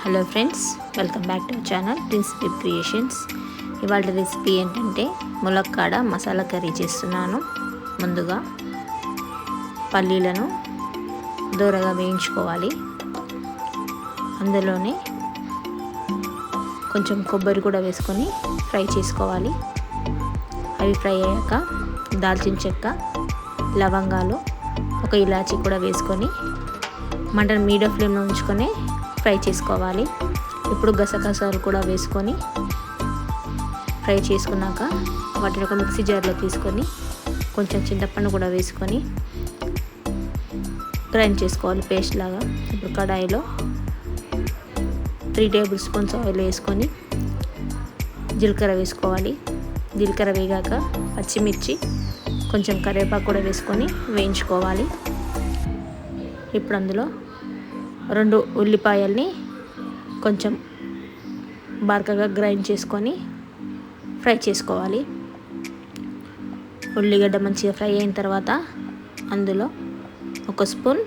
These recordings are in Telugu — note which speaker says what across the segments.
Speaker 1: Hello friends, welcome back to our channel principal creations. ఇవాళ రెసిపీ ఏంటంటే ములక్కాడ మసాలా కర్రీ చేస్తున్నాను. ముందుగా పల్లీలను దూరగా వేయించుకోవాలి. అందులోనే కొంచెం కొబ్బరి కూడా వేసుకొని ఫ్రై చేసుకోవాలి. అవి ఫ్రై అయ్యాక దాల్చిన చెక్క, లవంగాలు, ఒక ఇలాచీ కూడా వేసుకొని మంటను మీడియం ఫ్లేమ్లో ఉంచుకొని ఫ్రై చేసుకోవాలి. ఇప్పుడు గసగసాలు కూడా వేసుకొని ఫ్రై చేసుకున్నాక వాటిని ఒక మిక్సీ జార్లో తీసుకొని కొంచెం చింతపండు కూడా వేసుకొని గ్రైండ్ చేసుకోవాలి పేస్ట్ లాగా. ఇప్పుడు కడాయిలో 3 టేబుల్ స్పూన్స్ ఆయిల్ వేసుకొని జీలకర్ర వేసుకోవాలి. జీలకర్ర వేగాక పచ్చిమిర్చి, కొంచెం కరివేపాకు కూడా వేసుకొని వేయించుకోవాలి. ఇప్పుడు అందులో 2 ఉల్లిపాయల్ని కొంచెం బార్కగా గ్రైండ్ చేసుకొని ఫ్రై చేసుకోవాలి. ఉల్లిగడ్డ మంచిగా ఫ్రై అయిన తర్వాత అందులో 1 స్పూన్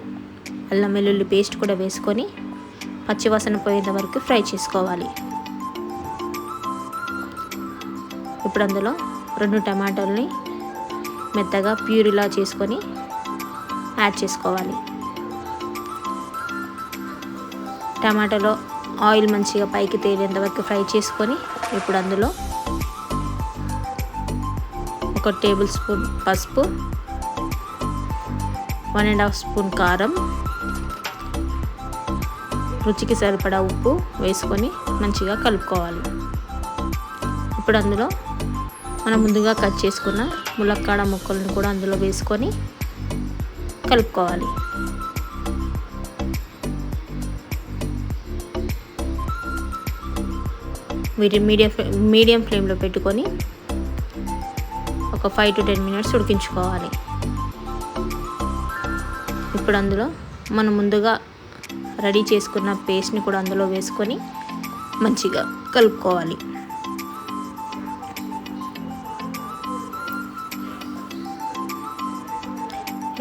Speaker 1: అల్లం వెల్లుల్లి పేస్ట్ కూడా వేసుకొని పచ్చివాసన పోయేంత వరకు ఫ్రై చేసుకోవాలి. ఇప్పుడు అందులో 2 టమాటాలని మెత్తగా ప్యూరీలా చేసుకొని యాడ్ చేసుకోవాలి. టమాటాలో ఆయిల్ మంచిగా పైకి తేలేంత వరకు ఫ్రై చేసుకొని ఇప్పుడు అందులో 1 టేబుల్ స్పూన్ పసుపు, 1.5 స్పూన్ కారం, రుచికి సరిపడా ఉప్పు వేసుకొని మంచిగా కలుపుకోవాలి. ఇప్పుడు అందులో మనం ముందుగా కట్ చేసుకున్న ములక్కాడ ముక్కలను కూడా అందులో వేసుకొని కలుపుకోవాలి. వీటిని మీడియం ఫ్లేమ్లో పెట్టుకొని ఒక 5 to 10 మినిట్స్ ఉడికించుకోవాలి. ఇప్పుడు అందులో మనం ముందుగా రెడీ చేసుకున్న పేస్ట్ని కూడా అందులో వేసుకొని మంచిగా కలుపుకోవాలి.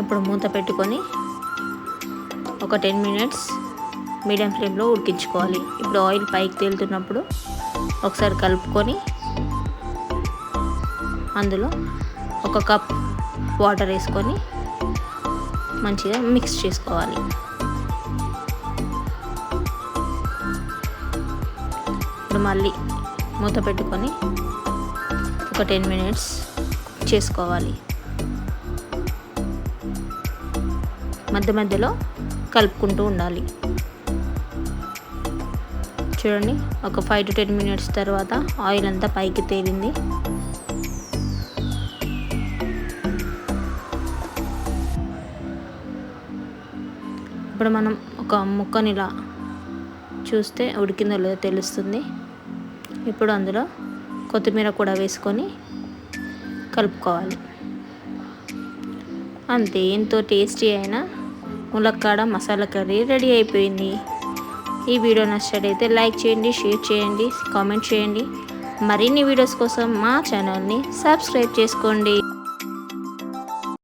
Speaker 1: ఇప్పుడు మూత పెట్టుకొని ఒక 10 మినిట్స్ మీడియం ఫ్లేమ్లో ఉడికించుకోవాలి. ఇప్పుడు ఆయిల్ పైకి తేలుతున్నప్పుడు ఒకసారి కలుపుకొని అందులో 1 కప్ వాటర్ వేసుకొని మంచిగా మిక్స్ చేసుకోవాలి. ఇప్పుడు మళ్ళీ మూత పెట్టుకొని ఒక 10 మినిట్స్ చేసుకోవాలి. మధ్య మధ్యలో కలుపుకుంటూ ఉండాలి. చూడండి, ఒక 5 to 10 మినిట్స్ తర్వాత ఆయిల్ అంతా పైకి తేలింది. ఇప్పుడు మనం ఒక ముక్కని ఇలా చూస్తే ఉడికిందో లేదో తెలుస్తుంది. ఇప్పుడు అందులో కొత్తిమీర కూడా వేసుకొని కలుపుకోవాలి. అంతే, ఎంతో టేస్టీ అయిన ములక్కాడ మసాలా కర్రీ రెడీ అయిపోయింది. ఈ వీడియో నచ్చినట్లయితే లైక్ చేయండి, షేర్ చేయండి, కామెంట్ చేయండి. మరిన్ని వీడియోస్ కోసం మా ఛానల్ని సబ్స్క్రైబ్ చేసుకోండి.